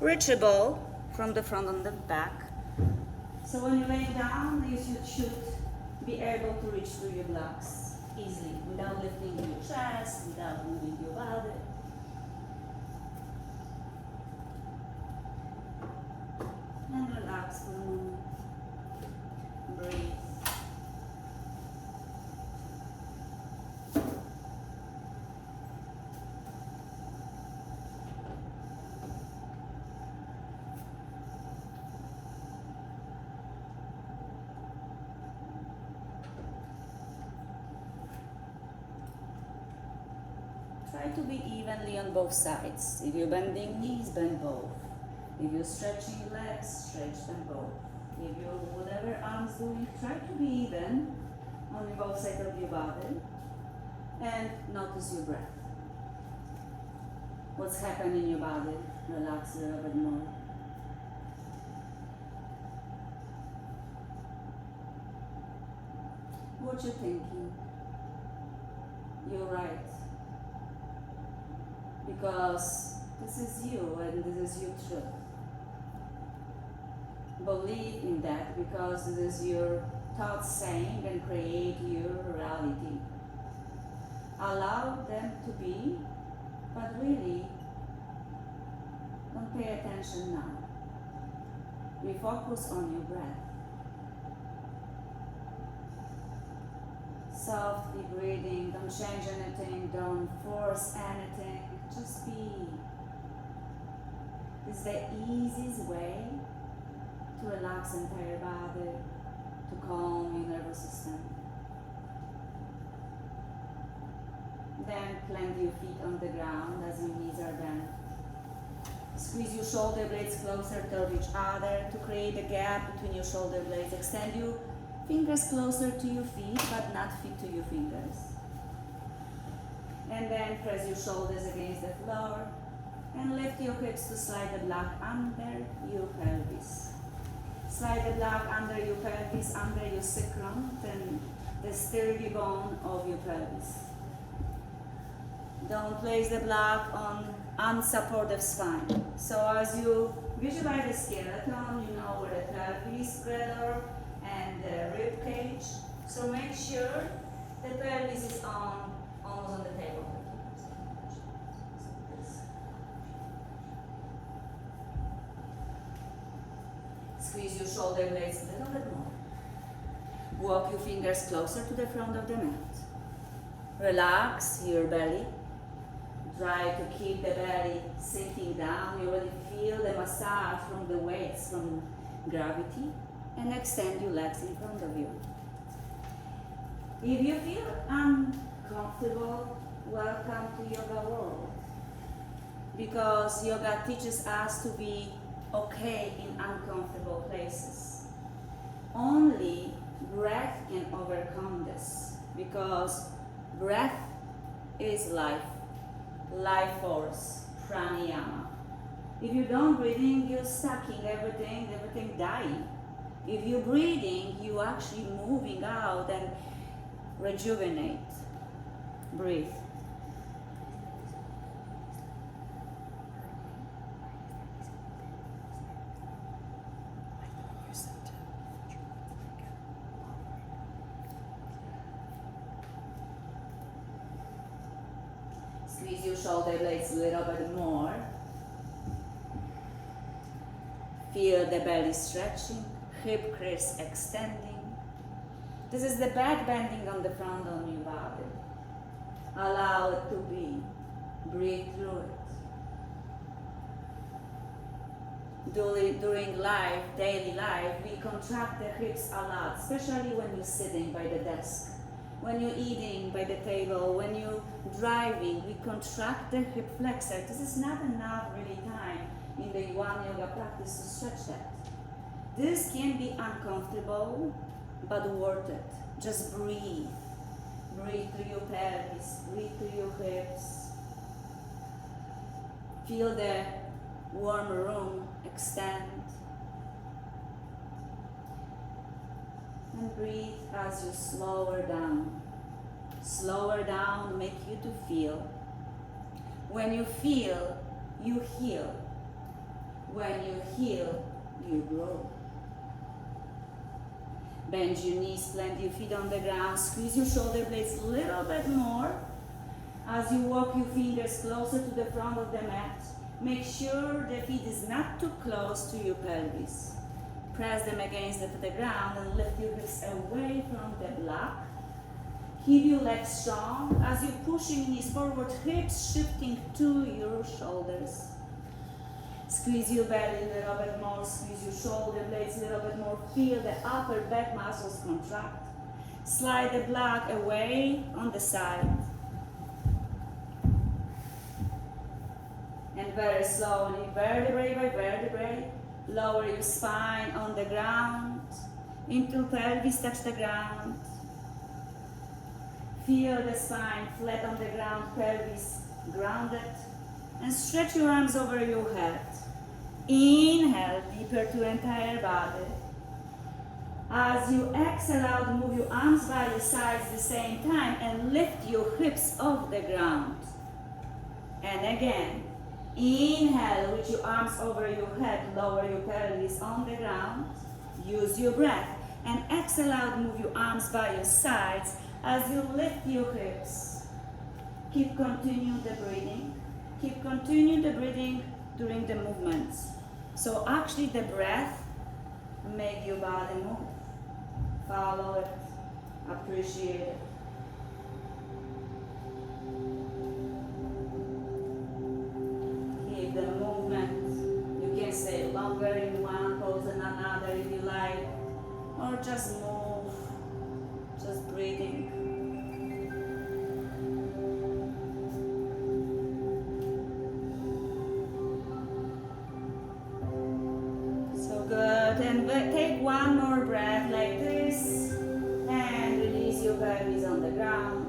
reachable from the front and the back. So when you lay down, you should be able to reach through your blocks easily, without lifting your chest, without moving your body. And relax for a moment. Breathe. Try to be evenly on both sides. If you're bending knees, bend both. If you're stretching legs, stretch them both. If you're whatever arms doing, try to be even on both sides of your body. And notice your breath. What's happening in your body? Relax a little bit more. What you thinking? You're right. Because this is you and this is your truth. Believe in that, because this is your thoughts saying and create your reality. Allow them to be, but really don't pay attention now. Refocus on your breath. Softly breathing, don't change anything, don't force anything, just be. This is the easiest way to relax the entire body, to calm your nervous system. Then plant your feet on the ground as your knees are bent. Squeeze your shoulder blades closer toward each other to create a gap between your shoulder blades. Extend your fingers closer to your feet, but not feet to your fingers. And then press your shoulders against the floor and lift your hips to slide the block under your pelvis. Slide the block under your pelvis, under your sacrum, then the sturdy bone of your pelvis. Don't place the block on unsupportive spine. So as you visualize the skeleton, you know where the pelvis girdle and the rib cage. So make sure the pelvis is almost on the table. Squeeze your shoulder blades a little bit more. Walk your fingers closer to the front of the mat. Relax your belly. Try to keep the belly sinking down. You really feel the massage from the weights, from gravity. And extend your legs in front of you. If you feel uncomfortable, welcome to Yoga World. Because yoga teaches us to be okay in uncomfortable places. Only breath can overcome this, because breath is life force, pranayama. If you don't breathing, you're sucking everything dying. If you're breathing, you're actually moving out and rejuvenate. Breathe. Squeeze your shoulder blades a little bit more. Feel the belly stretching, hip crease extending. This is the back bending on the front of your body. Allow it to be. Breathe through it. During life, daily life, we contract the hips a lot, especially when you're sitting by the desk. When you're eating by the table, when you're driving, we contract the hip flexor. This is not enough really time in the one yoga practice to stretch that. This can be uncomfortable, but worth it. Just breathe. Breathe through your pelvis, breathe through your hips. Feel the warm room extend. And breathe as you slower down. Slower down, make you to feel. When you feel, you heal. When you heal, you grow. Bend your knees, plant your feet on the ground, squeeze your shoulder blades a little bit more. As you walk your fingers closer to the front of the mat, make sure the feet is not too close to your pelvis. Press them against the ground and lift your hips away from the block. Keep your legs strong as you're pushing knees forward, hips shifting to your shoulders. Squeeze your belly a little bit more, squeeze your shoulder blades a little bit more. Feel the upper back muscles contract. Slide the block away on the side. And very slowly, vertebrae by vertebrae, lower your spine on the ground until pelvis touch the ground. Feel the spine flat on the ground, pelvis grounded, and stretch your arms over your head. Inhale deeper to entire body. As you exhale out, move your arms by your sides at the same time and lift your hips off the ground. And again, inhale, reach your arms over your head, lower your pelvis on the ground. Use your breath. And exhale out, move your arms by your sides as you lift your hips. Keep continuing the breathing. Keep continuing the breathing during the movements. So actually the breath make your body move. Follow it. Appreciate it. Keep the movement. You can stay longer in one pose than another if you like. Or just move. Just breathing. Good, and take one more breath like this, and release your pelvis on the ground.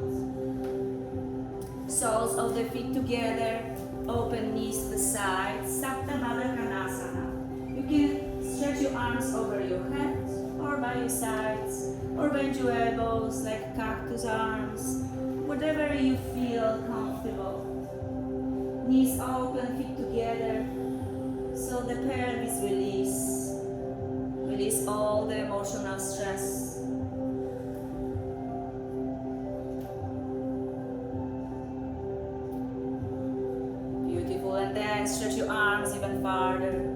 Soles of the feet together, open knees to the sides, Sapta Baddha Konasana. You can stretch your arms over your head, or by your sides, or bend your elbows like cactus arms, whatever you feel comfortable. Knees open, feet together, so the pelvis release. Release all the emotional stress. Beautiful. And then stretch your arms even farther.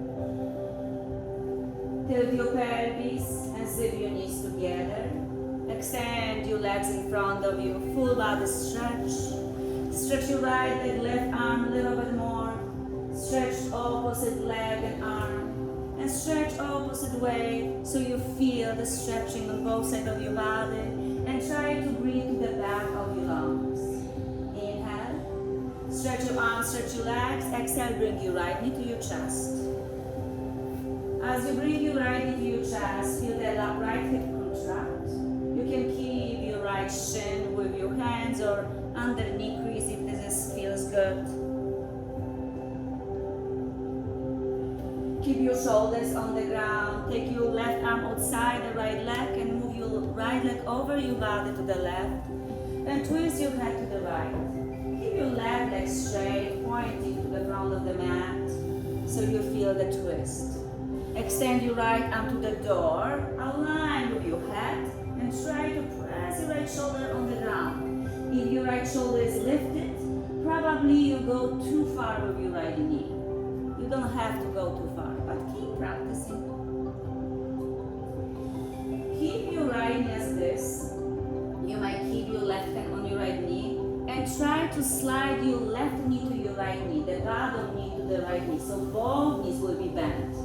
Tilt your pelvis and zip your knees together. Extend your legs in front of you. Full body stretch. Stretch your right leg, left arm a little bit more. Stretch opposite leg and arm. And stretch opposite way so you feel the stretching on both sides of your body. And try to breathe to the back of your lungs. Inhale. Stretch your arms, stretch your legs. Exhale, bring your right knee to your chest. As you bring your right knee to your chest, feel the right hip contract. You can keep your right shin with your hands or under the knee crease if this feels good. Keep your shoulders on the ground. Take your left arm outside the right leg and move your right leg over your body to the left. And twist your head to the right. Keep your left leg straight, pointing to the front of the mat so you feel the twist. Extend your right arm to the door. Align with your head and try to press your right shoulder on the ground. If your right shoulder is lifted, probably you go too far with your right knee. You don't have to go too far, but keep practicing. Keep your right knee as this. You might keep your left hand on your right knee and try to slide your left knee to your right knee, the bottom knee to the right knee, so both knees will be bent.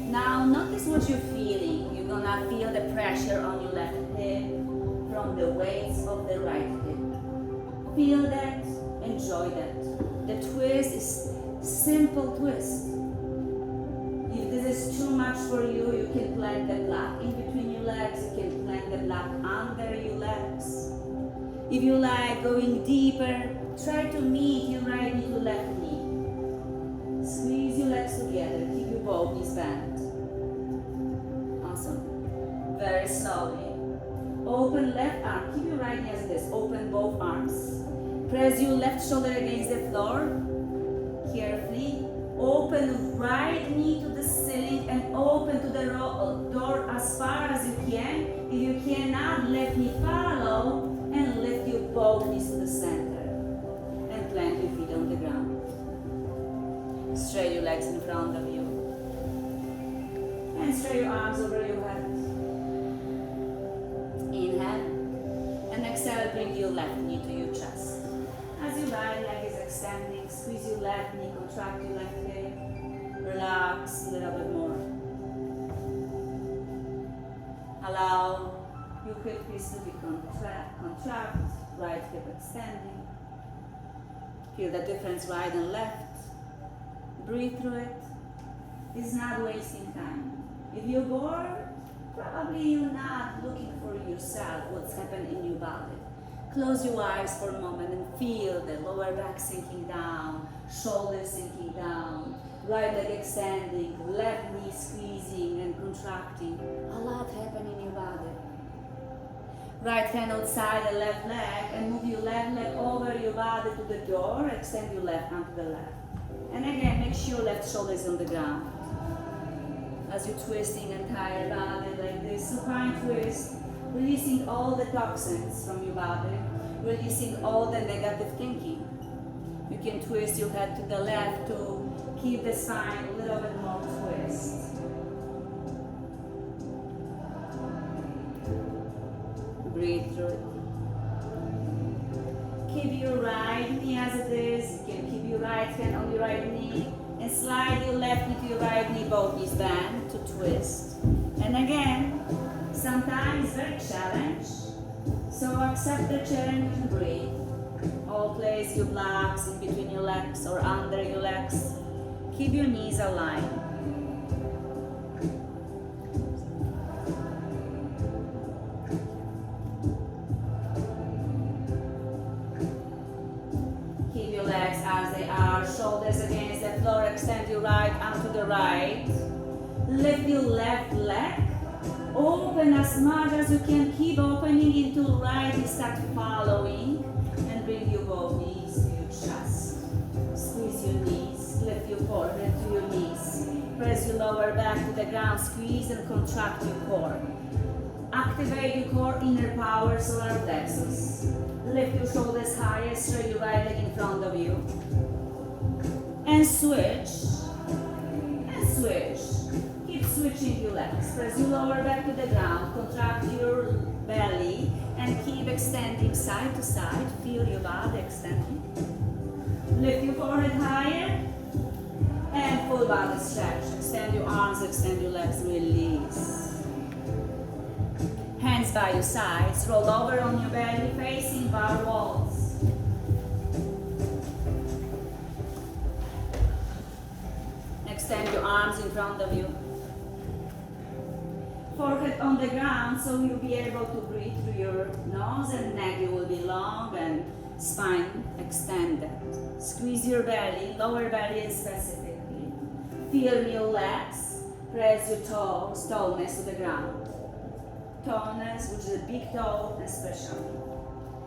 Now notice what you're feeling. You're gonna feel the pressure on your left hip from the weights of the right hip. Feel that, enjoy that. The twist is simple twist. If this is too much for you, you can plant the block in between your legs. You can plant the block under your legs. If you like going deeper, try to meet your right knee to left knee. Squeeze your legs together. Keep your both knees bent. Awesome. Very slowly. Open left arm. Keep your right knee as this. Open both arms. Press your left shoulder against the floor. Carefully. Open right knee to the ceiling and open to the door as far as you can. If you cannot, left knee follow and lift your both knees to the center. And plant your feet on the ground. Straight your legs in front of you. And straight your arms over your head. Inhale. And exhale, bring your left knee to your chest. As your right leg is extending, squeeze your left knee, contract your left hip. Relax a little bit more. Allow your hip crease to be contract, right hip extending. Feel the difference right and left. Breathe through it. It's not wasting time. If you're bored, probably you're not looking for yourself, what's happening in your body. Close your eyes for a moment and feel the lower back sinking down, shoulders sinking down, right leg extending, left knee squeezing and contracting. A lot happening in your body. Right hand outside the left leg and move your left leg over your body to the door. Extend your left arm to the left. And again, make sure left shoulder is on the ground. As you're twisting entire body like this, supine twist, releasing all the toxins from your body, releasing all the negative thinking. You can twist your head to the left to keep the spine a little bit more twist. Breathe through it. Keep your right knee as it is. You can keep your right hand on your right knee and slide your left knee to your right knee, both knees bend to twist. And again, sometimes very challenge. So accept the challenge and breathe. Or place your blocks in between your legs or under your legs. Keep your knees aligned. Keep your legs as they are, shoulders against the floor, extend your right arm to the right. Lift your left leg. Open as much as you can. Keep opening into right. You start following and bring your both knees to your chest. Squeeze your knees. Lift your forehead to your knees. Press your lower back to the ground. Squeeze and contract your core. Activate your core inner power, solar plexus. Lift your shoulders higher. Straight your right leg in front of you. And switch. And switch. Keep switching your legs. Press your lower back to the ground. Contract your belly and keep extending side to side. Feel your body extending. Lift your forehead higher and full body stretch. Extend your arms, extend your legs, release. Hands by your sides. Roll over on your belly facing bar walls. Extend your arms in front of you. Forehead on the ground so you'll be able to breathe through your nose and neck. You will be long and spine extended. Squeeze your belly, lower belly specifically. Feel your legs. Press your toes, toeness to the ground. Toeness, which is a big toe especially.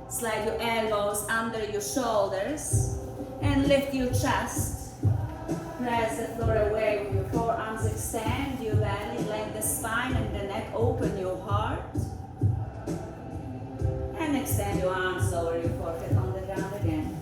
Slide your elbows under your shoulders and lift your chest. Press the floor away with your forearms, extend your belly, lengthen the spine and the neck, open your heart. And extend your arms, lower your forehead on the ground again.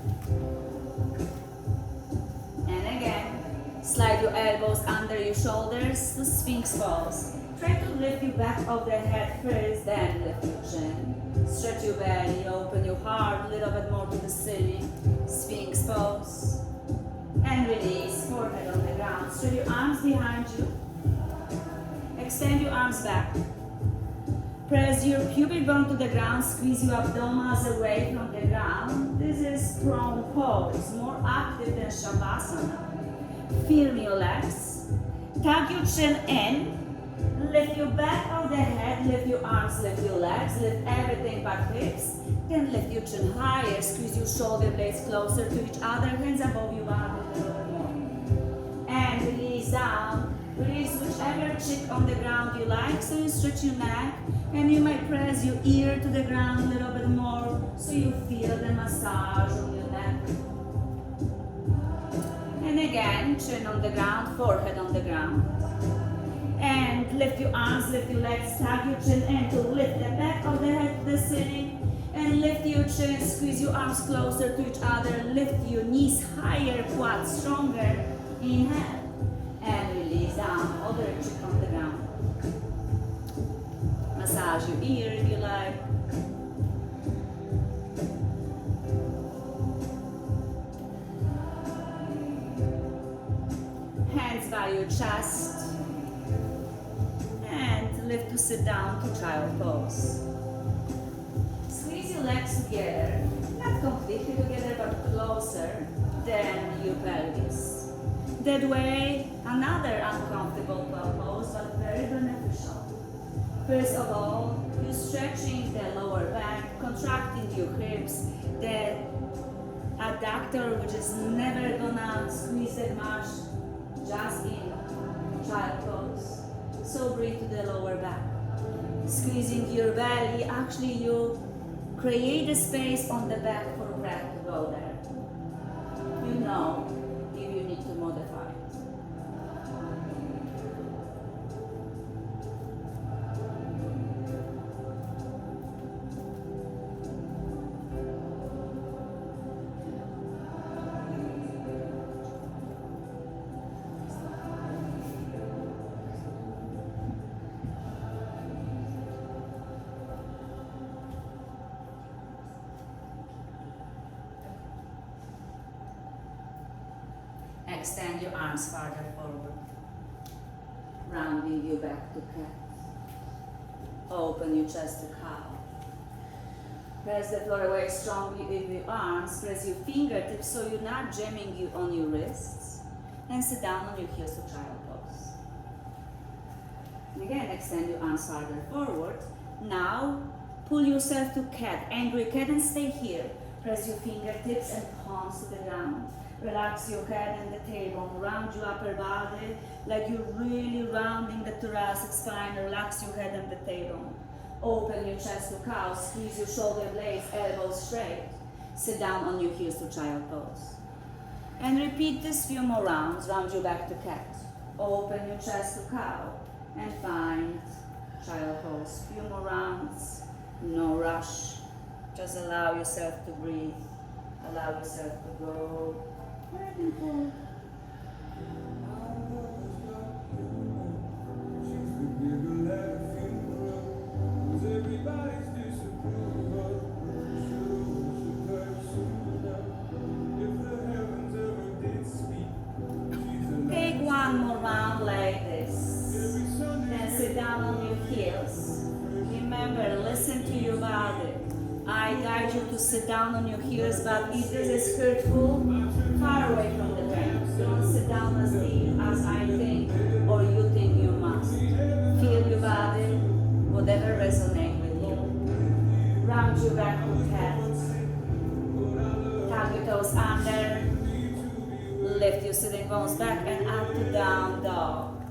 And again, slide your elbows under your shoulders to Sphinx pose. Try to lift your back of the head first, then lift your chin. Stretch your belly, open your heart a little bit more to the ceiling. Sphinx pose. And release, forehead on the ground. Straight your arms behind you. Extend your arms back. Press your pubic bone to the ground. Squeeze your abdominals away from the ground. This is prone pose, more active than Shavasana. Feel your legs. Tuck your chin in. Lift your back of the head. Lift your arms, lift your legs. Lift everything but hips. Then lift your chin higher. Squeeze your shoulder blades closer to each other. Hands above your body a little bit more. And release down. Release whichever cheek on the ground you like. So you stretch your neck. And you might press your ear to the ground a little bit more. So you feel the massage on your neck. And And again, chin on the ground, forehead on the ground. And lift your arms, lift your legs, tag your chin in to lift the back of the head to the ceiling. And lift your chin, squeeze your arms closer to each other, lift your knees higher, quads stronger. Inhale. And release down, other cheek on the ground. Massage your ear if you like. Hands by your chest. And lift to sit down to child pose. Squeeze your legs together, not completely together, but closer than your pelvis. That way, another uncomfortable pose, but very beneficial. First of all, you're stretching the lower back, contracting your hips, the adductor, which is never gonna squeeze that much, just in child pose. So breathe to the lower back. Squeezing your belly, actually you create a space on the back for breath to go there. You know if you need to modify it. Extend your arms farther forward, rounding you back to cat. Open your chest to cow. Press the floor away strongly with your arms. Press your fingertips so you're not jamming you on your wrists. And sit down on your heels to child pose. And again, extend your arms farther forward. Now, pull yourself to cat, angry cat, and stay here. Press your fingertips and palms to the ground. Relax your head and the tailbone. Round your upper body like you're really rounding the thoracic spine. Relax your head and the tailbone. Open your chest to cow. Squeeze your shoulder blades, elbows straight. Sit down on your heels to child pose. And repeat this few more rounds. Round your back to cat. Open your chest to cow. And find child pose. Few more rounds. No rush. Just allow yourself to breathe. Allow yourself to go. Back and forth. Take one more round like this. Then sit down on your heels. Remember, listen to your body. I guide you to sit down on your heels, but if this is hurtful, far away from the ground. Don't sit down as deep as I think or you think you must. Feel your body, whatever resonates with you. Round your back to cat. Tug your toes under. Lift your sitting bones back and up to down dog.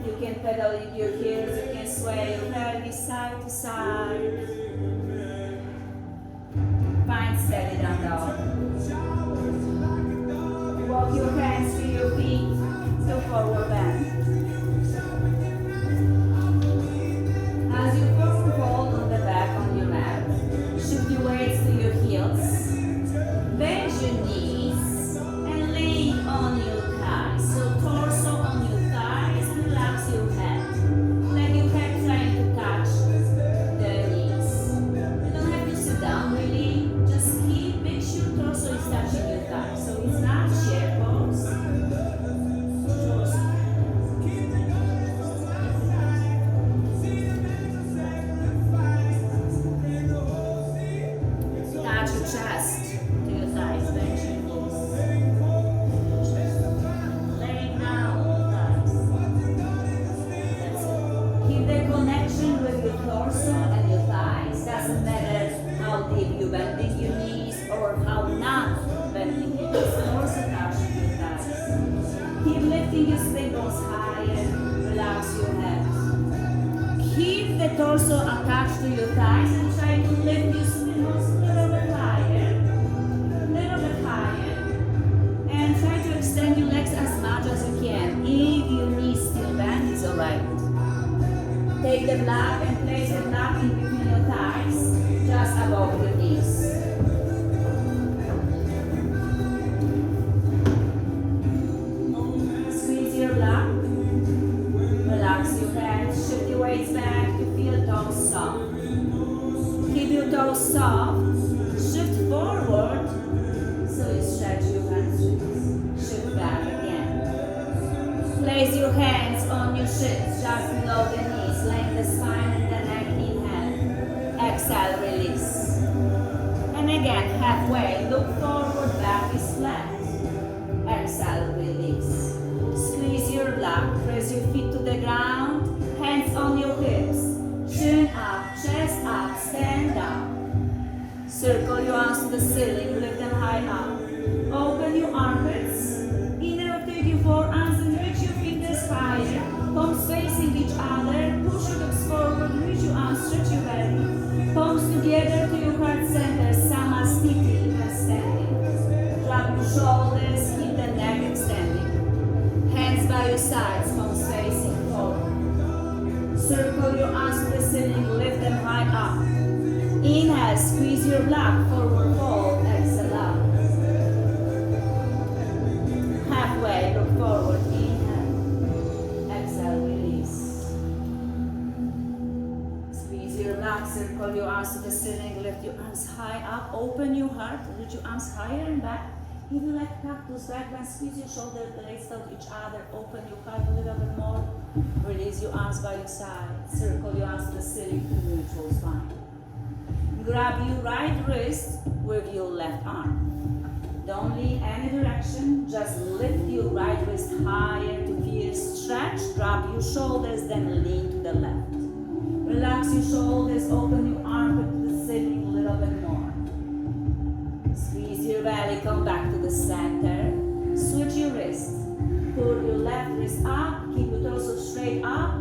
You can pedal in your heels, you can sway your pelvis side to side. Find steady down dog. Walk your hands to your feet to forward bend. As you forward fold on the back on your mat, shift your weights to your heels. Bend your knees and lean on your thighs. So torso on your thighs and relax your head. Let your head trying to touch the knees. You don't have to sit down really. Just make sure torso is touching your thighs. So it's not chair pose. Touch your chest to your thighs. Bend your knees. Laying down on the thighs. That's it. Keep the connection with your torso and your thighs. Doesn't matter how deep you're bending your knees or how not bending your knees. Torso touching your thighs. Keep lifting your staples higher. Relax your head. Keep the torso attached to your thighs and try to lift your spinals a little bit higher. Little bit higher. the block and place the block in between your thighs, just above your knees. Squeeze your block. Relax your hands. Shift your weights back to feel toes soft. Keep your toes soft. Shift forward so you stretch your hamstrings. Shift back again. Place your hands on your shins just below the knees. Lengthen the spine and the neck. Inhale. Exhale, release. And again, halfway. Look forward, back is flat. Exhale, release. Squeeze your block. Press your feet to the ground. Hands on your hips. Chin up, chest up, stand up. Circle your arms to the ceiling, lift them high up. Open your armpits. Inner rotate your forearms and reach your fingers higher. Palms facing each other. Push your hips forward, reach your arms, stretch your belly. Palms together to your heart center. Samasthiti, standing. Drop your shoulders, keep the neck extending. Hands by your sides, palms facing forward. Circle your arms to the ceiling, lift them high up. Inhale, squeeze your block, forward fold, exhale out. Halfway, look forward, inhale, exhale, release. Squeeze your block, circle your arms to the ceiling, lift your arms high up, open your heart, reach your arms higher and back. If you like cactus back bend, squeeze your shoulder blades to each other, open your heart a little bit more, release your arms by your side, circle your arms to the ceiling to neutral spine. Grab your right wrist with your left arm. Don't lean any direction, just lift your right wrist higher to feel stretch, drop your shoulders, then lean to the left. Relax your shoulders, open your armpit to the ceiling a little bit more. Squeeze your belly, come back to the center. Switch your wrists. Pull your left wrist up, keep your torso straight up.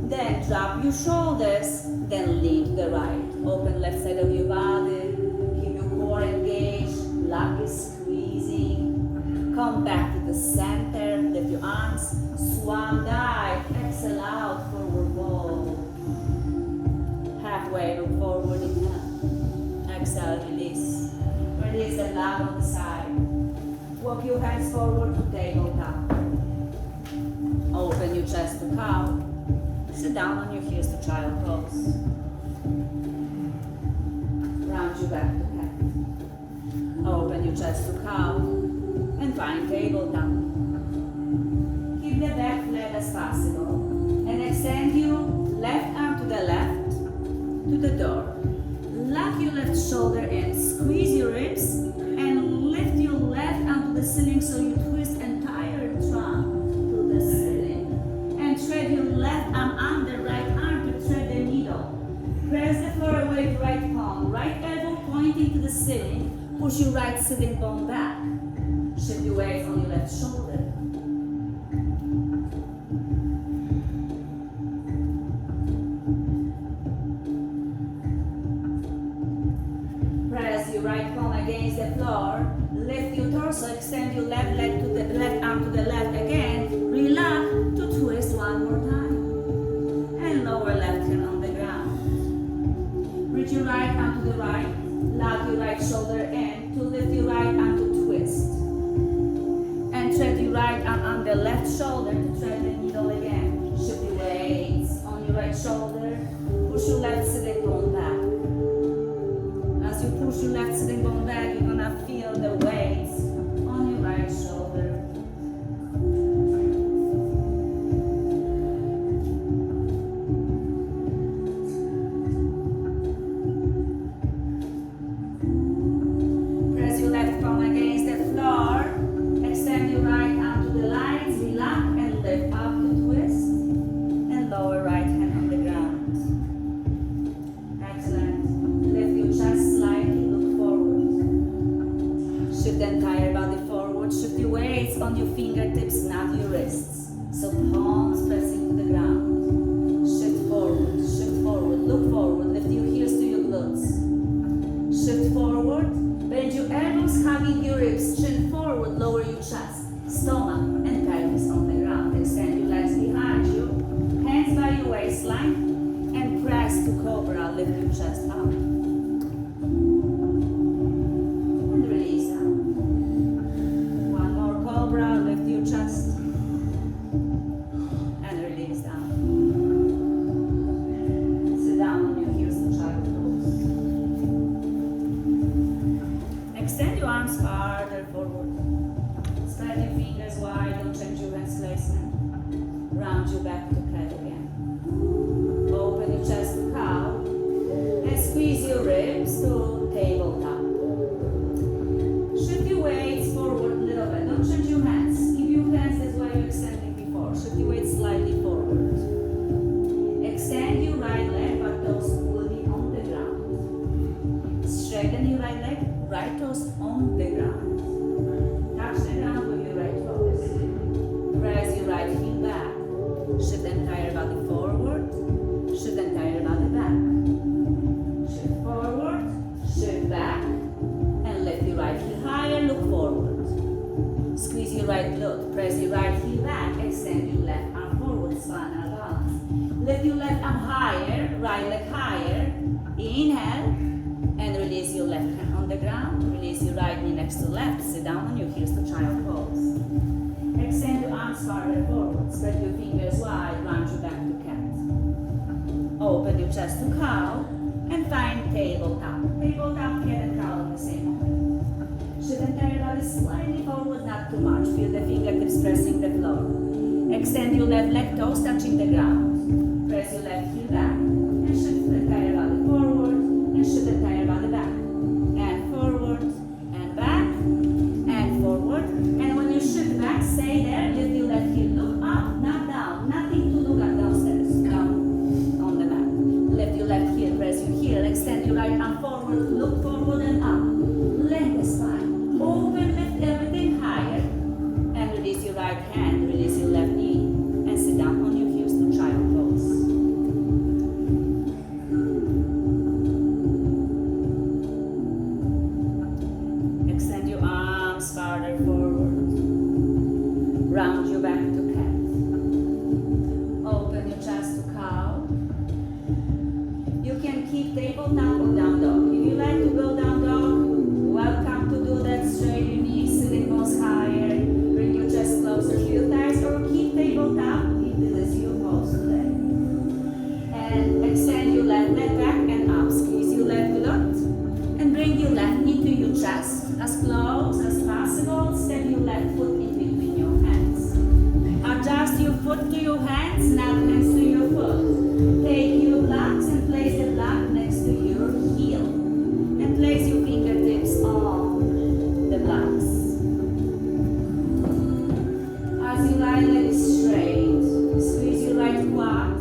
Then drop your shoulders, then lean to the right. Open left side of your body. Keep your core engaged. Block is squeezing. Come back to the center. Lift your arms. Swan dive. Exhale out. Forward fold. Halfway, look forward. Inhale. Exhale, release. Release the block on the side. Walk your hands forward to tabletop. Open your chest to cow. Sit down on your heels to child pose. Round your back to cat. Open your chest to cow and find tabletop. Keep the back flat as possible and extend your left arm to the left to the door. Lock your left shoulder in, squeeze your ribs and lift your left arm to the ceiling so you twist entire trunk to the ceiling. And thread your left arm under right arm to thread the needle. Press the floor away with right palm, right elbow pointing to the ceiling. Push your right sitting bone back. Shift your weight on your left shoulder. Press your right palm against the floor. Lift your torso, extend your left leg to the left arm to the left again. Relax to twist one more time. And lower left hand on the ground. Reach your right arm to the right. Lock your right shoulder in to lift your right arm to twist. And thread your right arm on the left shoulder to thread the needle again. Shift your weights on your right shoulder. Push your left sitting bone back. As you push your left sitting bone back, you're gonna feel the weights on your right shoulder. Press your left palm against the floor. Extend your right arm to the lights. Relax and lift up to twist. And lower right hand on the ground. Excellent. Lift your chest slightly. Look forward. Shift the entire body forward. Shift your weights on your fingertips, not your wrists. So palms pressing to the ground. Shift forward. Shift forward. Look forward. Lift your heels to your glutes. Shift forward. Bend your elbows, hugging your ribs. Chin forward. Lower your chest, stomach, and pelvis on the ground. Extend your legs behind you. Hands by your waistline. lift your chest up. And release down. One more cobra, lift your chest. And release down. Sit down on your heels to child pose. Extend your arms farther forward. Spread your fingers wide, don't change your hands placement. Round you back to cat again. Open your chest to cow. And squeeze your ribs to tabletop. Shift your weights forward a little bit. Don't change your hands. Keep your hands as way you extended before. Shift your weight slightly forward. Extend your right leg, but toes will be on the ground. Straighten your right leg, right toes on the ground. Touch the ground with your right toes. Press your right heel back. Shift the entire body forward. Shift the entire body back. Shift forward. Shift back. And lift your right heel higher. Look forward. Squeeze your right glute. Press your right heel back. Extend your left arm forward. Spinal balance. Lift your left arm higher. Right leg higher. Inhale. And release your left hand on the ground. Release your right knee next to left. Sit down on your heels to child pose. Extend your arms farther forward. Spread your fingers wide. Round you back to cat. Open your chest to cow. And find tabletop. Tabletop, cat and cow in the same moment. Shift the entire body slightly forward, not too much. Feel the fingertips pressing the floor. Extend your left leg, toes touching the ground. Press your left heel back. And shift the entire body forward. And shift the entire body back. And forward. And back. And forward. And when you shift back, stay there. Lift your left heel. Look up, not down. Nothing to look at downstairs. Down on the mat. Lift your left heel. Press your heel. Extend your right arm forward. Look forward and up. Length the spine. Open, lift everything higher. And release your right hand. Release your left knee. And sit down on your heels to child pose. Extend your arms farther forward. Round you back to cat. Open your chest to cow. You can keep tabletop or down dog. If you like to go down dog, welcome to do that. Straight your knees, sitting bones higher. Bring your chest closer to your thighs or keep tabletop if this is your pose today. And extend your left leg back and up. Squeeze your left glute. And bring your left knee to your chest as close as possible. Step your left foot in between your hands. Adjust your foot to your hands, not hands to your foot. Take your blocks and place the block next to your heel. And place your fingertips on the blocks. As your right leg is straight, squeeze your right quad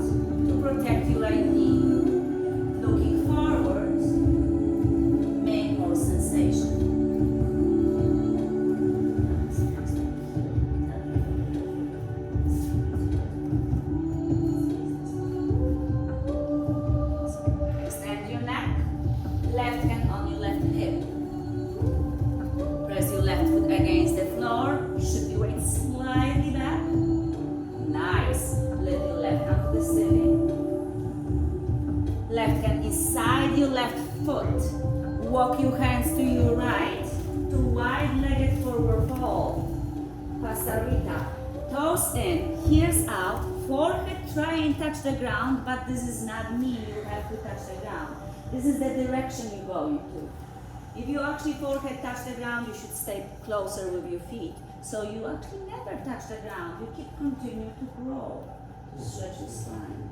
to protect your right knee. Looking forward, make more sensation. Extend your neck, left hand on your left hip. Press your left foot against the floor, shift your weight slightly back. Nice. Lift your left hand to the ceiling. Left hand inside your left foot. Walk your hands to your right to wide-legged forward fold. Costa Rica. Toes in, heels out, forehead try and touch the ground, but this is not me, you have to touch the ground. This is the direction you're going to. If you actually forehead touch the ground, you should stay closer with your feet. So you actually never touch the ground, you keep continuing to grow. Stretch your spine.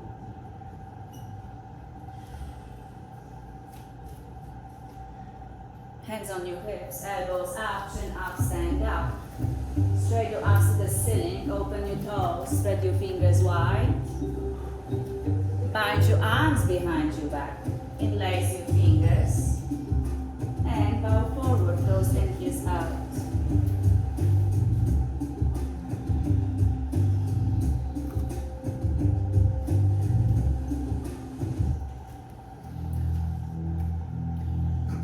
Hands on your hips, elbows up, chin up, stand up. Straight your arms to the ceiling, open your toes, spread your fingers wide. Bind your arms behind your back, interlace your fingers, and bow forward, toes and heels out.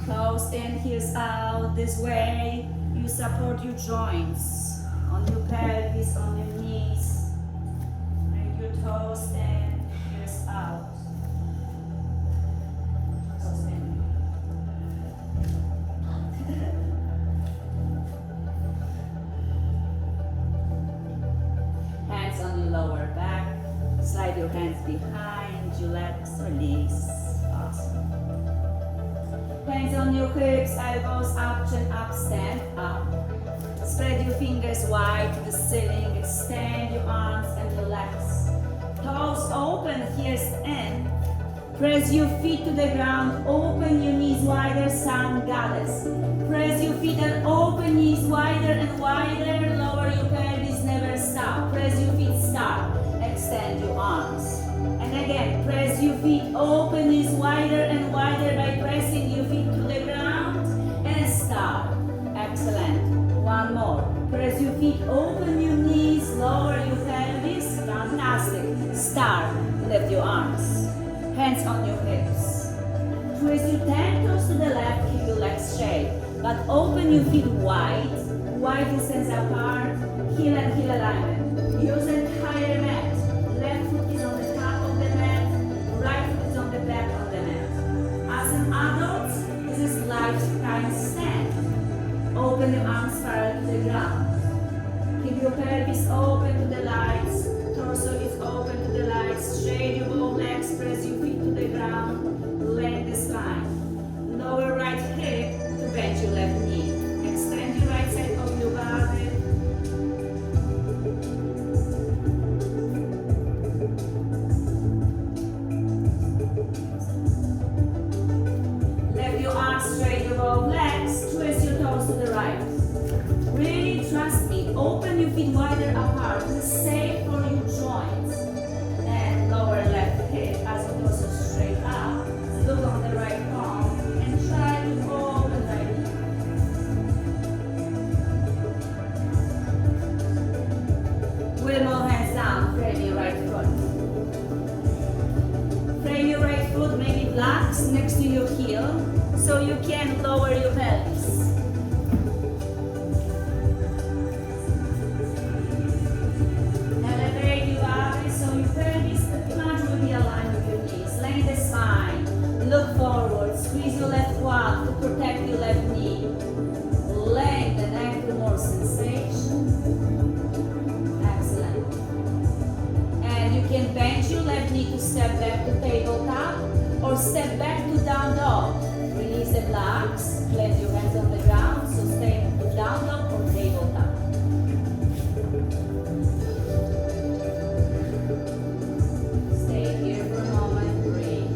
Toes and heels out. This way you support your joints on your pelvis, on your knees. Bring your toes and heels out. Slide your hands behind, relax, release. Awesome. Hands on your hips, elbows up, chin up, stand up. Spread your fingers wide to the ceiling, extend your arms and relax. Toes open, here's in. Press your feet to the ground, open your knees wider, sun goddess. Press your feet and open knees wider and wider, lower your pelvis, never stop. Press your feet, start, extend your arms. And again, press your feet, open knees wider and wider by pressing your feet to the ground and start. Excellent. One more. Press your feet, open your knees, lower your pelvis, fantastic. Start, lift your arms. Hands on your hips. Twist your 10 toes to the left, keep your legs straight. But open your feet wide distance apart, heel and heel alignment. Use entire mat. Left foot is on the top of the mat, right foot is on the back of the mat. As an adult, this is lifetime stand. Open your arms parallel to the ground. Keep your pelvis open to the lights. Torso is open to the lights. Straight your both legs. Press your feet to the ground. Length the spine. Lower right hip to bend your left knee. Extend your right side of your body. Left your arms straight your both legs. Twist your toes to the right. Really trust me. Open your feet wider apart. This is safe for your joints. And lower left hip as your torso straight up. Look on the right palm and try to open right knee. We'll move hands down. Frame your right foot. Frame your right foot, maybe blocks next to your heel so you can lower your pelvis. Look forward, squeeze your left quad to protect your left knee. Length and ankle more sensation. Excellent. And you can bend your left knee to step back to tabletop or step back to down dog. Release the blocks, place your hands on the ground, so stay to down dog or tabletop. Stay here for a moment, breathe.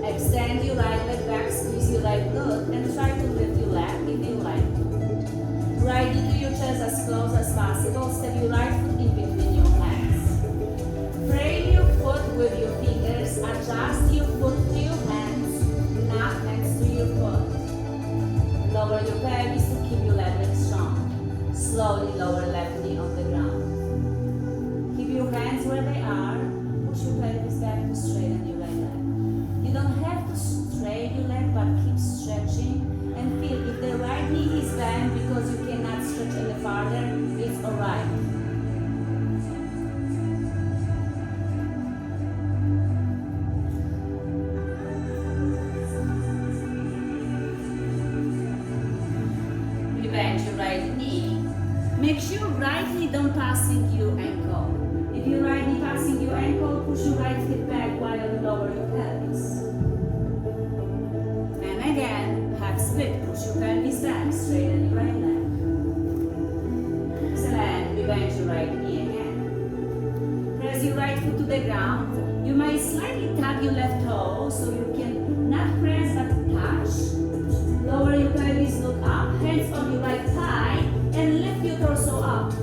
Extend your right leg back, squeeze your right glute, and try to lift your leg if you like. Right knee to your chest as close as possible. Step your right foot in between your hands. Frame your foot with your fingers. Adjust your foot to your hands, not next to your foot. Lower your pelvis to keep your left leg strong. Slowly lower left knee on the ground. Keep your hands where they are. Push your pelvis back to straighten your right leg. You don't have to straighten your leg, but keep stretching and feel if the right knee is bent because you cannot stretch any farther, it's alright. You bend your right knee. Make sure right knee don't passing your ankle. If your right knee passing your ankle, push your right hip back while you lower your pelvis. And again, half split, push your pelvis back, straighten your right leg. Excellent, you bend your right knee again. Press your right foot to the ground. You may slightly tap your left toe so you can not press but touch. Lower your pelvis, look up, hands on your right thigh, and lift your torso up.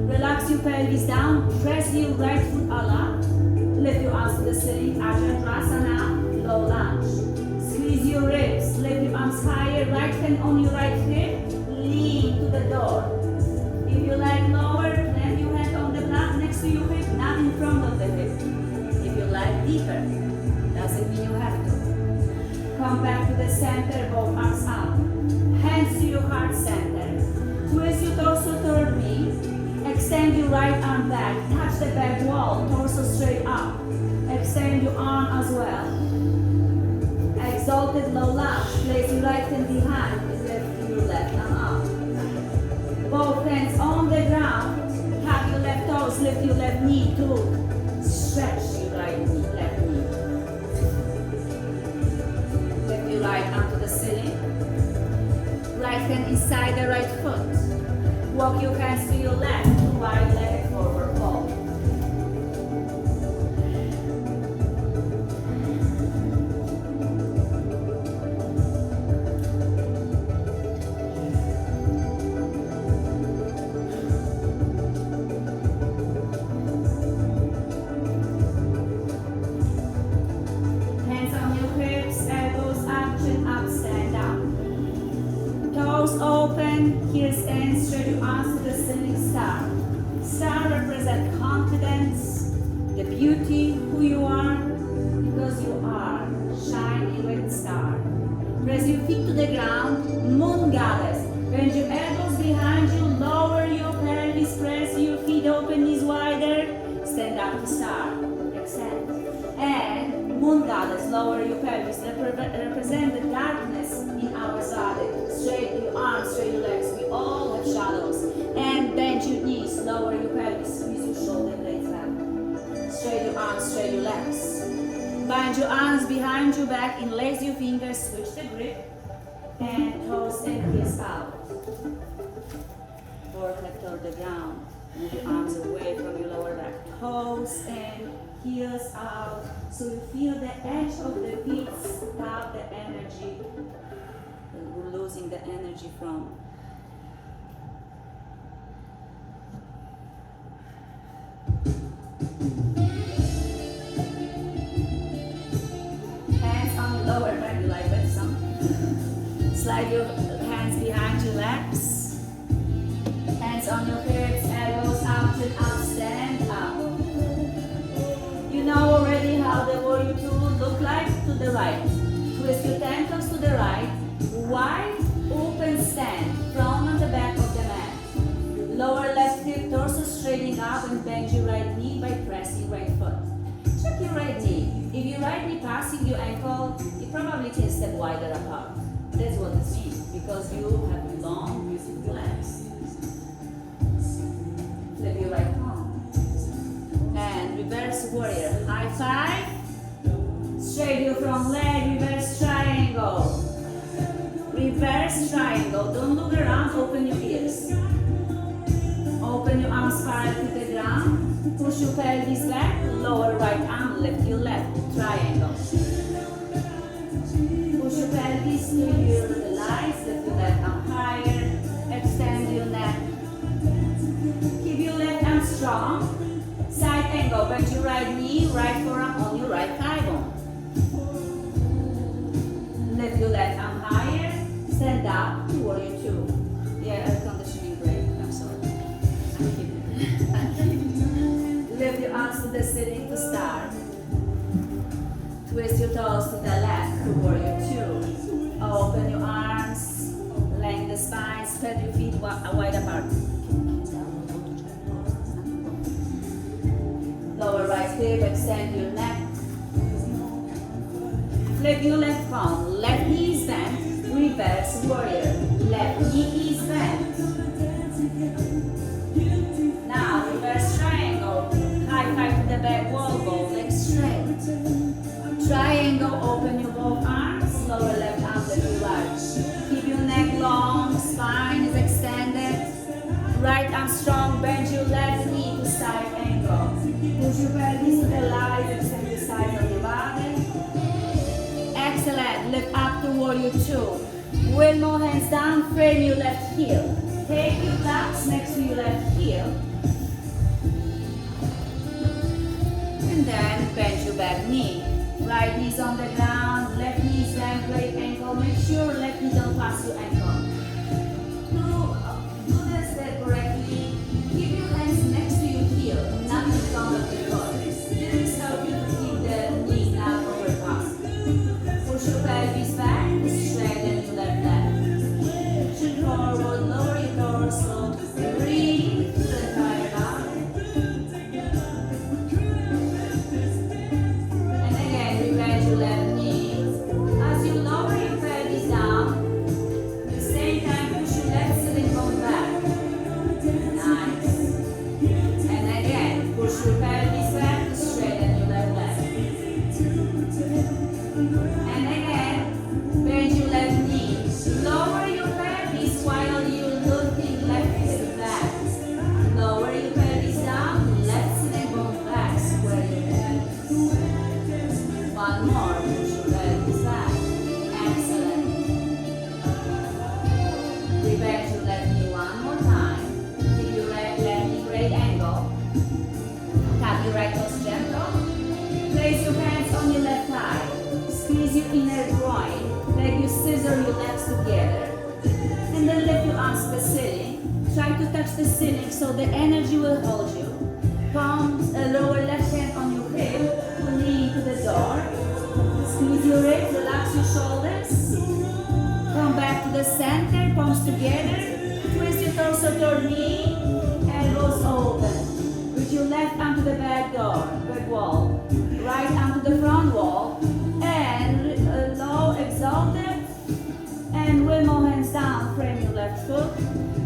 Relax your pelvis down, press your right foot all up. Lift your arms to the ceiling, Ajasana, low lunge. Squeeze your ribs, lift your arms higher, right hand on your right hip, lean to the door. If you like lower, plant your hand on the block next to your hip, not in front of the hip. If you like deeper, doesn't mean you have to. Come back to the center, both arms up. Hands to your heart center. Twist your torso toward me. Extend your right arm back. Touch the back wall. Torso straight up. Extend your arm as well. Exalted low lunge. Place your right hand behind. Lift your left arm up. Both hands left knee to stretch your left knee. Lift your right arm to the ceiling. Right hand inside the right foot. Walk your hands to your left, wide legged forward fold. Hands on your hips, elbows up, chin up, stand up. Toes open, heels in, straight your arms to the ceiling star. Star represents confidence, the beauty, who you are, because you are shining red star. Press your feet to the ground, moon goddess. Bend your elbows behind you, lower your pelvis, press your feet open, knees wider. Stand up to star, extend. And moon goddess, lower your pelvis, represent the darkness in our body. Straight your arms, straight your legs, we all have shadows. And bend your knees, lower your pelvis, squeeze your shoulder blades back. Straight your arms, straight your legs. Bind your arms behind your back, interlace your fingers, switch the grip. And toes and heels out. Forehead toward the ground. Move your arms away from your lower back. Toes and heels out. So you feel the edge of the feet stop the energy. We're losing the energy from. Hands on your lower back, you like that some? Slide your hands behind your legs. Hands on your hips, elbows up, chin up, stand up. You know already how the warrior two look like to the right. Twist your ankles to the right. Wide open stand, front and the back of the mat. Lower left hip, torso straightening up and bend your right knee by pressing right foot. Check your right knee. If your right knee passing your ankle, it probably can step wider apart. That's what this means, because you have long, beautiful legs. Flip your right palm. And reverse warrior. High five. Straight your front leg, reverse triangle. Reverse triangle. Don't look around, open your ears. Open your arms parallel to the ground. Push your pelvis back, lower right arm, lift your left. Triangle. Push your pelvis to your legs, lift your left arm higher. Extend your neck. Keep your left arm strong. Side angle, bend your right knee, right forearm on your right thigh bone. Lift your left arm higher. Stand up to warrior two. Yeah, air conditioning break. I'm sorry. I'm kidding. Lift your arms to the ceiling to start. Twist your toes to the left to warrior two. Open your arms. Lengthen the spine. Spread your feet wide apart. Lower right hip. Extend your neck. Flip your left palm. Left knee is bent. Reverse warrior. Left knee is bent. Now reverse triangle. High five to the back wall. Both legs straight. Triangle. Open your both arms. Lower left arm lift your right. Keep your neck long. Spine is extended. Right arm strong. Bend your left knee to side angle. Push your pelvis to the legs. Extend the sides of your body. Excellent. Lift up to warrior two. One more hands down. Frame your left heel. Take your claps next to your left heel. And then bend your back knee. Right knee's on the ground. Left knee's bent. Great ankle. Make sure left knee don't pass your ankle. Do this correctly. Keep your hands next to your heel, not in front of your body. This helps you to keep the knee not overpassed. Push your pelvis back, straighten your left leg. Chin forward, lower your torso. Breathe through the entire body. And again, we bend your left knee. As you lower your pelvis down, you stay Scissor your legs together. And then lift your arms to the ceiling. Try to touch the ceiling so the energy will hold you. Palms, lower left hand on your hip, to knee to the door. Squeeze your ribs, relax your shoulders. Come back to the center, palms together. Twist your torso toward knee, elbows open. Reach your left arm to the back door, back wall. Right arm to the front wall. And low, exalted. And with more hands down, frame your left foot.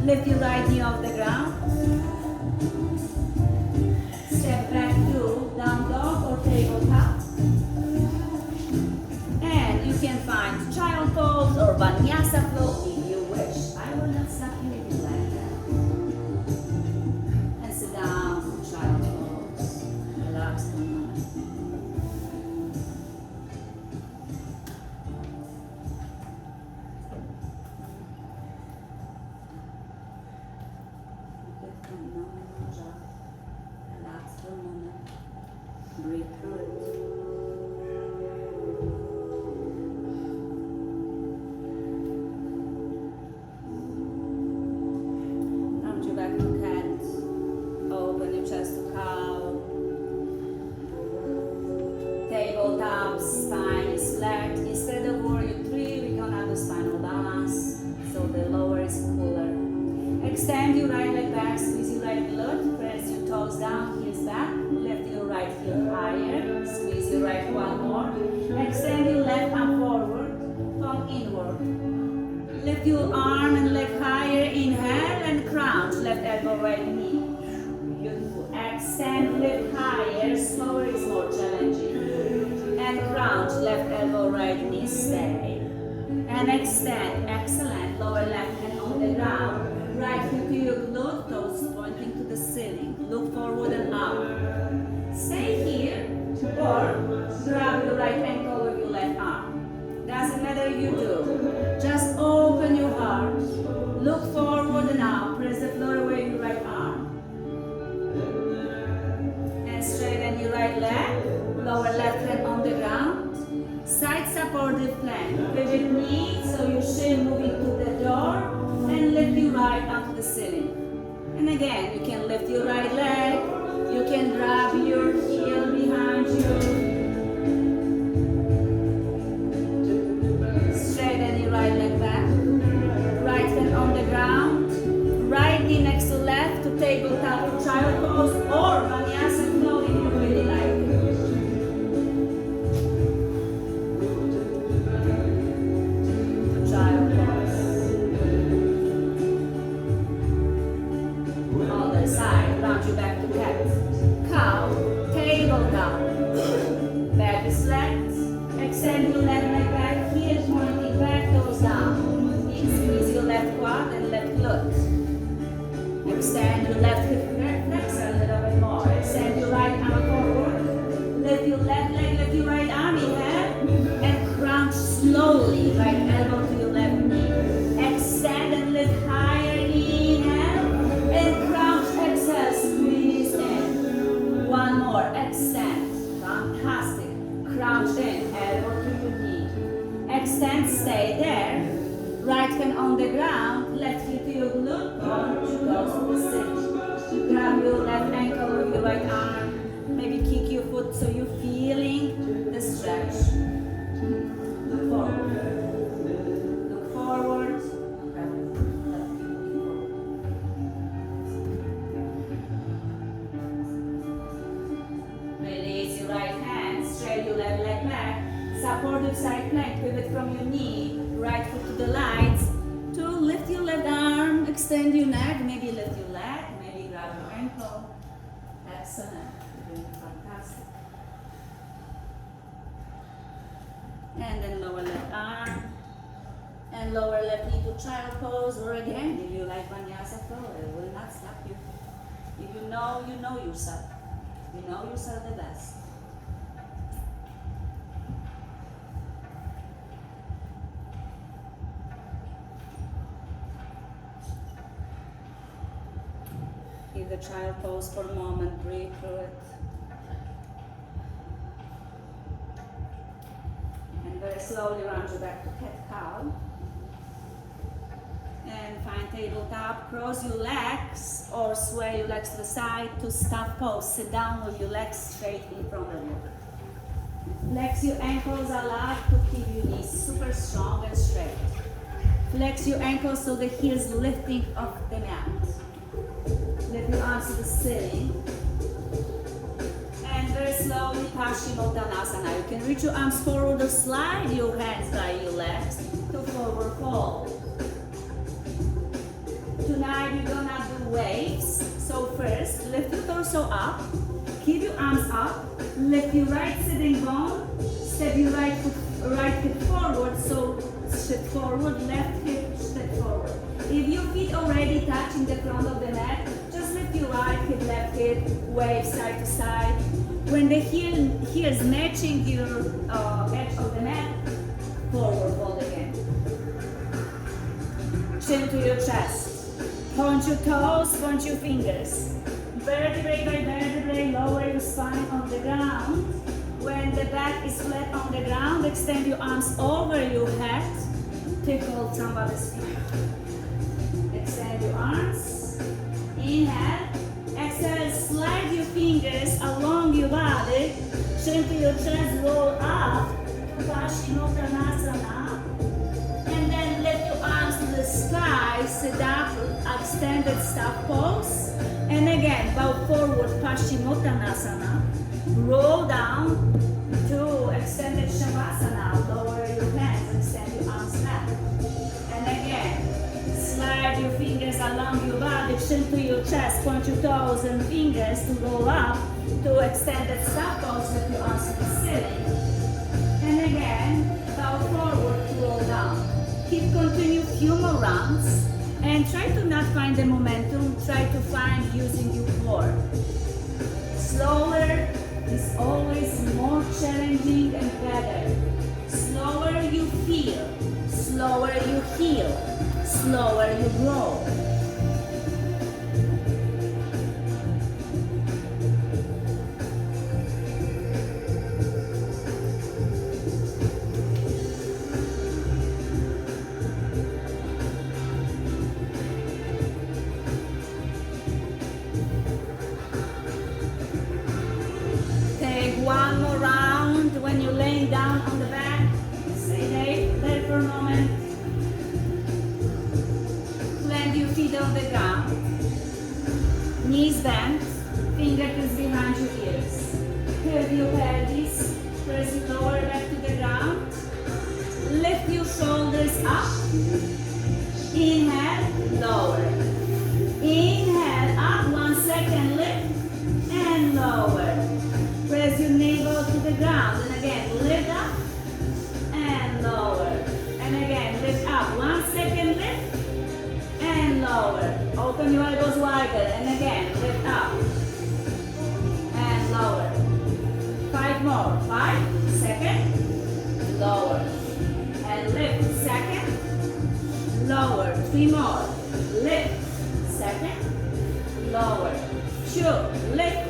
Lift your right knee off the ground. Step back to down dog or tabletop. And you can find child pose or vinyasa flow if you wish. I will not stop you if you like that. And sit down for child pose. Relax the mind. Relax for a moment. Breathe through it. Round your back to cat. Open your chest to cow. Tabletop, spine is flat. Instead of warrior 3, we're gonna do spinal balance. So the lower is cooler. Extend your right leg back, squeeze your right glute, press your toes down, heels back, lift your right heel higher, squeeze your right one more, extend your left arm forward, palm inward. Lift your arm and leg higher, inhale and crouch, left elbow, right knee. Beautiful. Extend, lift higher, slower is more challenging. And crouch, left elbow, right knee, stay. And extend, excellent, lower left hand on the ground. Right foot to your glute, toes pointing to the ceiling. Look forward and up. Stay here or grab your right ankle with your left arm. Doesn't matter if you do. Just open your heart. Look forward and up. Press the floor with your right arm. And straighten your right leg. Lower left hand on the ground. Side supportive plank. Pivot knee so your shin moving to the door. And lift your right arm to the ceiling. And again, you can lift your right leg. You can grab your heel behind you. Straighten your right leg back. Right hand on the ground. Right knee next to left to tabletop to child pose or vinyasa flow if you really like it. You back to cat, cow, tabletop, back is flat, extend your left leg back, heel pointing back, toes down, squeeze your left quad and left glute, extend your left hip flex a little bit more, extend your right arm forward, lift your left leg, lift your right arm, inhale, and crouch slowly, right elbow to your left knee, extend and lift higher, inhale, and crouch, exhale, squeeze in. One more, extend. Fantastic. Crouch in, elbow to your knee. Extend, stay there. Right hand on the ground, left heel to your glute, punch, goes to the sit. Grab your left ankle with your right arm. Maybe kick your foot so you're feeling the stretch. Look forward. Look forward. Release your right hand, straight your left leg back, supportive side plank, pivot from your knee, right foot to the lights, to lift your left arm, extend your neck, maybe lift your leg, maybe grab your ankle. Excellent, you're doing fantastic. And then lower left arm, and lower left knee to child pose, or again, if you like vinyasa flow, it will not stop you. If you know yourself. You know yourself the best. Give the child pose for a moment, breathe through it. And very slowly round your back to cat cow. And find tabletop. Cross your legs or sway your legs to the side to staff pose. Sit down with your legs straight in front of you. Flex your ankles a lot to keep your knees super strong and straight. Flex your ankles so the heels lifting off the mat. Lift your arms to the ceiling. And very slowly, Paschimottanasana. You can reach your arms forward or slide your hands by your legs to forward fold. Tonight we're gonna do waves. So first, lift your torso up. Keep your arms up. Lift your right sitting bone. Step your right hip forward. So step forward, left hip, step forward. If your feet already touching the front of the mat, just lift your right hip, left hip, wave side to side. When the heels matching your edge of the mat, forward fold again. Chin to your chest. Point your toes, point your fingers. Vertebrae by vertebrae, lower your spine on the ground. When the back is flat on the ground, extend your arms over your head. Tickle somebody's feet. Extend your arms. Inhale. Exhale, slide your fingers along your body. Chin to your chest, roll up. Paschimottanasana. And then lift your arms to the sky. Sit up, extended staff pose. And again, bow forward, Paschimottanasana. Roll down to extended Shavasana. Lower your hands, extend your arms back. And again, slide your fingers along your body, chin to your chest, point your toes and fingers to roll up to extended staff pose with your arms to the ceiling. And again, bow forward to roll down. Keep continue few more rounds. And try to not find the momentum, try to find using your core. Slower is always more challenging and better. Slower you feel, slower you heal, slower you grow. One more round. When you're laying down on the back, stay there for a moment. Plant your feet on the ground. Knees bent, fingertips behind your ears. Curve your pelvis, press your lower back to the ground. Lift your shoulders up. Inhale, lower. Inhale, up, 1 second, lift and lower. Press your navel to the ground, and again, lift up and lower. And again, lift up. 1 second, lift and lower. Open your elbows wider, and again, lift up and lower. 5 more. 5, second, lower. And lift, second, lower. 3 more. Lift, second, lower. 2, lift.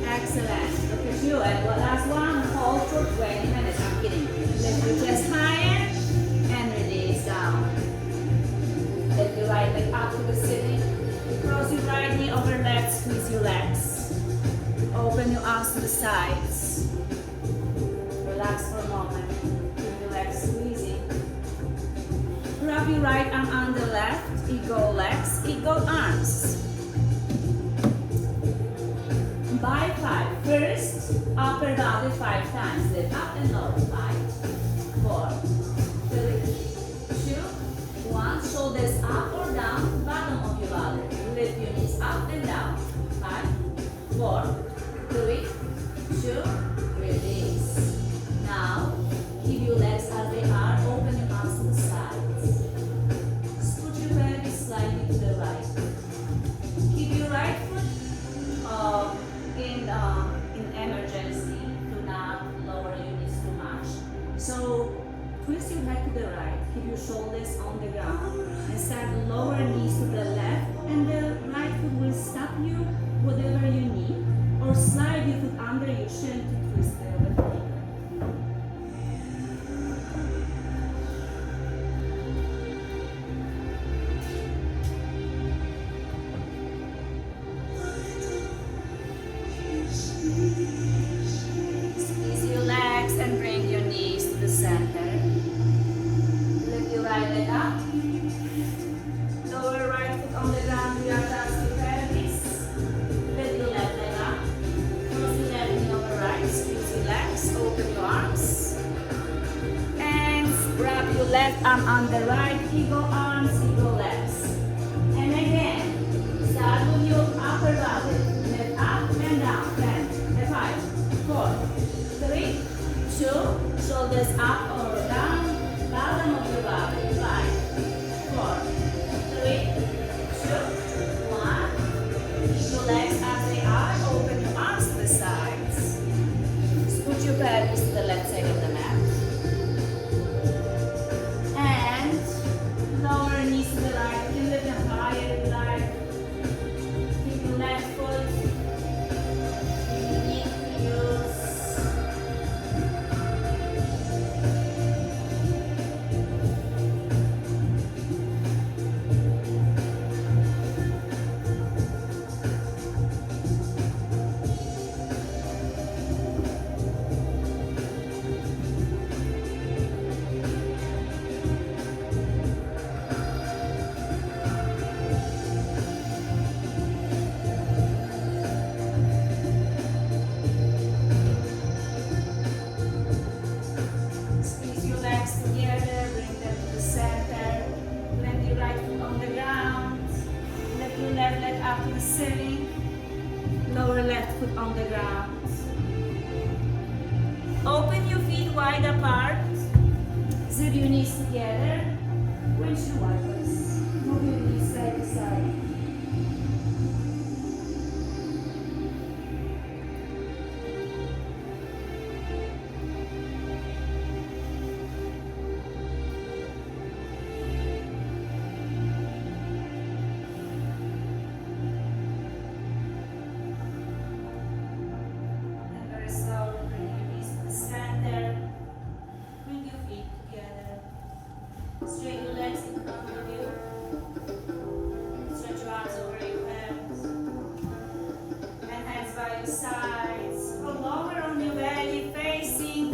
Excellent. Look at you. And last one, hold for 20 minutes. I'm kidding. Lift your chest higher and release down. Lift your right leg up to the ceiling. Cross your right knee over left. Squeeze your legs. Open your arms to the sides. Relax for a moment. Keep your legs squeezing. Wrap your right arm under left. Eagle legs. Eagle arms. By 5. First, upper body 5 times. Lift up and lower. 5, 4, 3, 2, 1. Shoulders up or down, bottom of your body. Lift your knees up and down. 5, 4, 3, 2, release. Now, keep your legs as they are. Open your arms to the sides. Scoot your pelvis slightly to the right. Keep your right foot in emergency. Do not lower your knees too much. So twist your head to the right. Keep your shoulders on the ground and start lowering arm on the right, ego arms, ego legs. And again, start with your upper body. Lift up and down. 10, 5, 4, 3, 2, shoulders up or down, bottom of your body. 5, 4, 3, 2, 1. Keep your legs as they are. Open your arms to the sides. Scoot your pelvis to the left side of the mat. And lower knees to the right. You can lift them higher if you like. Keep your left foot. Keep your knee to use. Lower left foot on the ground. Open your feet wide apart. Zip your knees together. Windshield wipers. Move your knees side to side. Straighten your legs in front of you. Stretch your arms over your head. And hands by your sides. Roll over on your belly, facing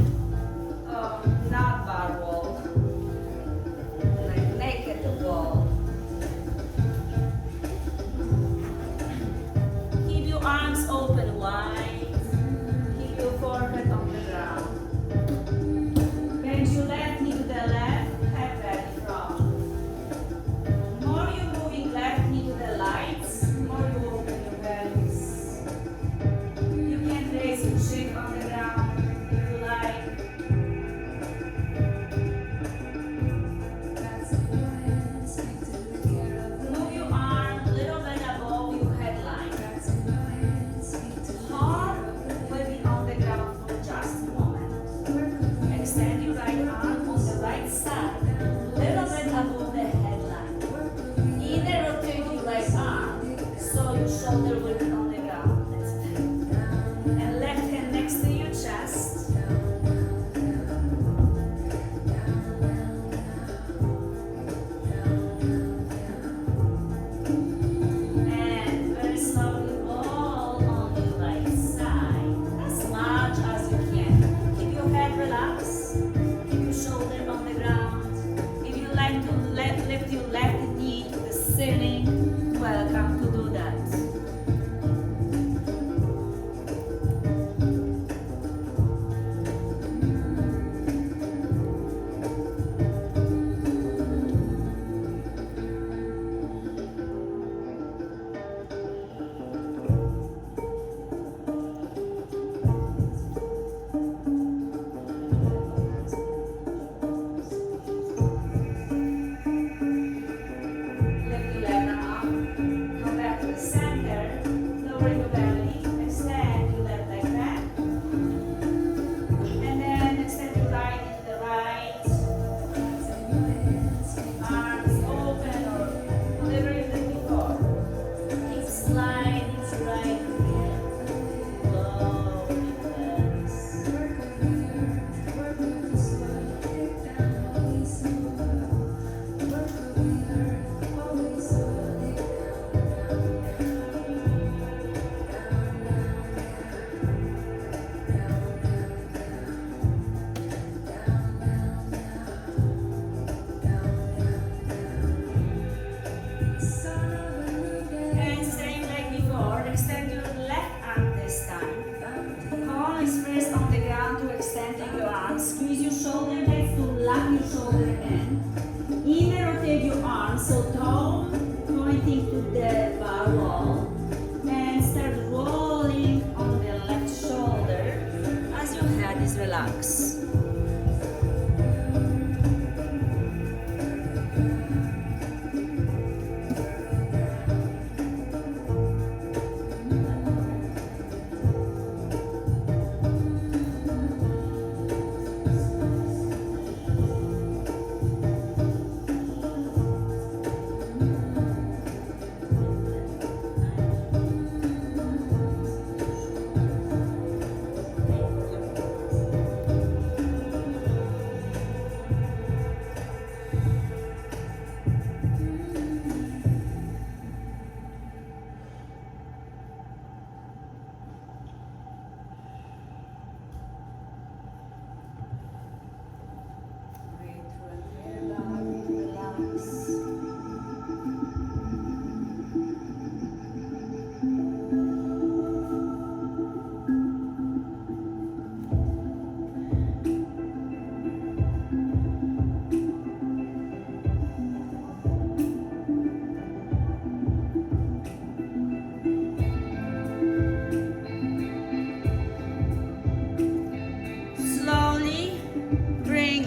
not bar wall. Like naked wall. Keep your arms open wide. Keep your forehead on the ground. Bend your left knee to the left. the bar wall and start rolling on the left shoulder as your head is relaxed.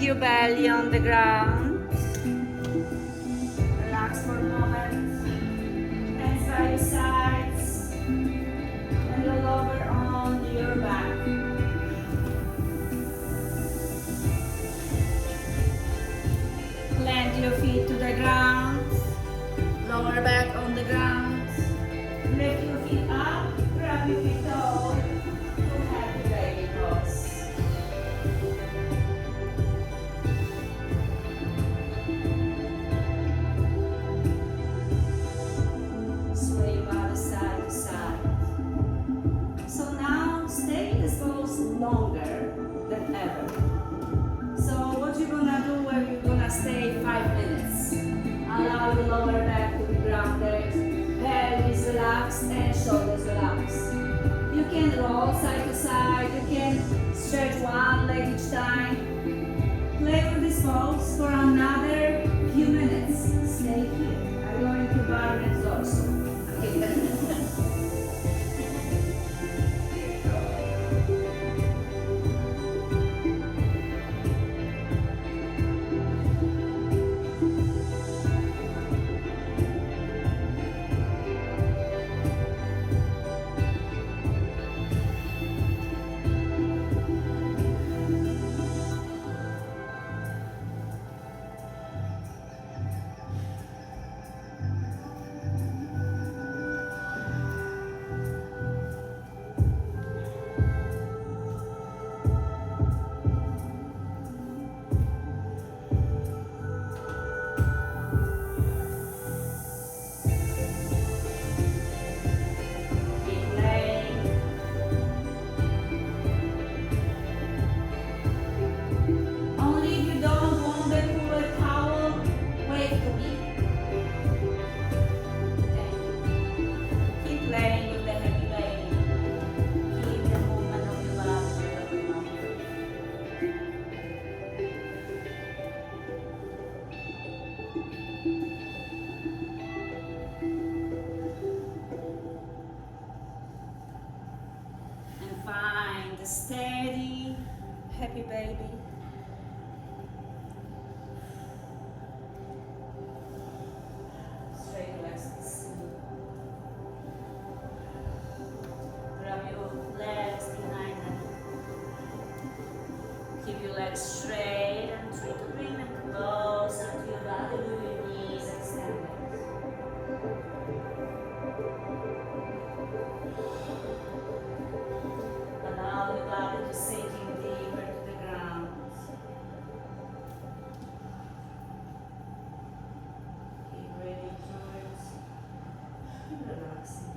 Your belly on the ground. Relax for a moment. Hands by your sides and roll over on your back. Plant your feet to the ground. Lower back on the ground. Lift your feet up. Grab your feet tall. To happy baby pose. Longer than ever. So what you're gonna do when you're gonna stay 5 minutes? Allow your lower back to be grounded, belly is relaxed and shoulders relaxed. You can roll side to side, you can stretch one leg each time. Play with this pose for another few minutes. Stay here. I'm going to bar and also. Okay. Find a steady, happy baby. Straight legs. Grab your legs behind them. Keep your legs straight and try to bring them closer to your body with your knees extended. Allow the body to sink in deeper to the ground. Keep breathing towards and relaxing.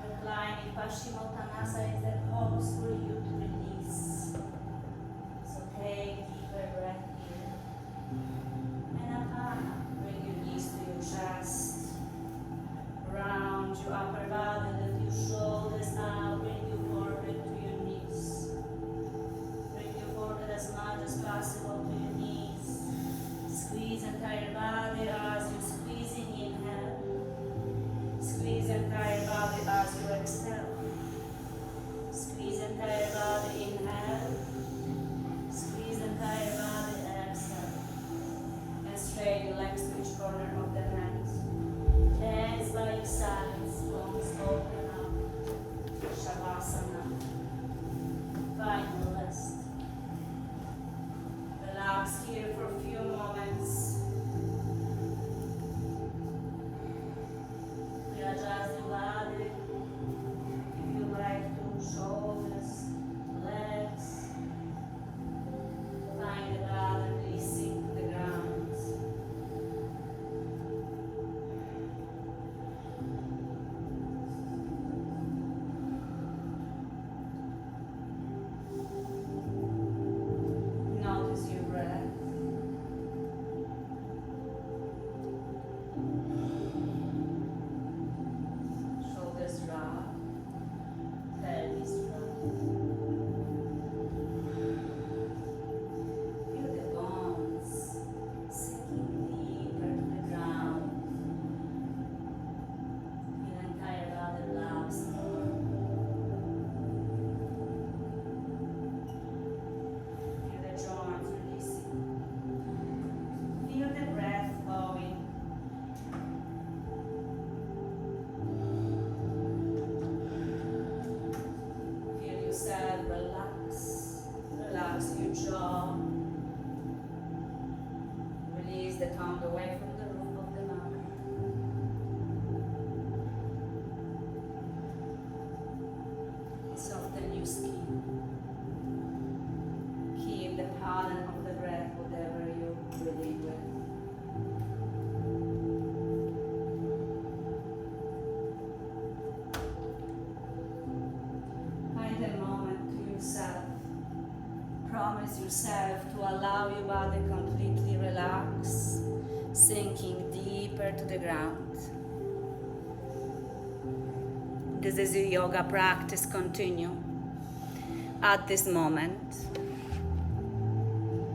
Reclining Paschimottanasana is the pose for you to release. So take deeper breath here. And Apana. Bring your knees to your chest. Round your upper body, let your shoulders out. Bring your forehead to your knees. Bring your forehead as much as possible to your knees. Squeeze entire body as you're squeezing, inhale. Squeeze entire body as you exhale. Squeeze entire body, inhale. Squeeze entire body, exhale. And straight your legs to each corner of the mat. Hands by your sides, palms open up. Shavasana. Final rest. Relax here for a few moments. Readjust your body. If you like to, shoulders, legs. Find the body releasing to the ground. Notice your breath. Shoulders drop, pelvis drop. Feel the bones sinking deeper to the ground. Feel entire body relax more. Feel the joints releasing. Feel the breath flowing. Feel yourself relax. Relax your jaw. Release the tongue away from the roof of the mouth. Soften your skin. Keep the pattern of the breath, whatever you're breathing with. Find a moment to yourself. Promise yourself to allow your body completely relax, sinking deeper to the ground. This is your yoga practice. Continue at this moment.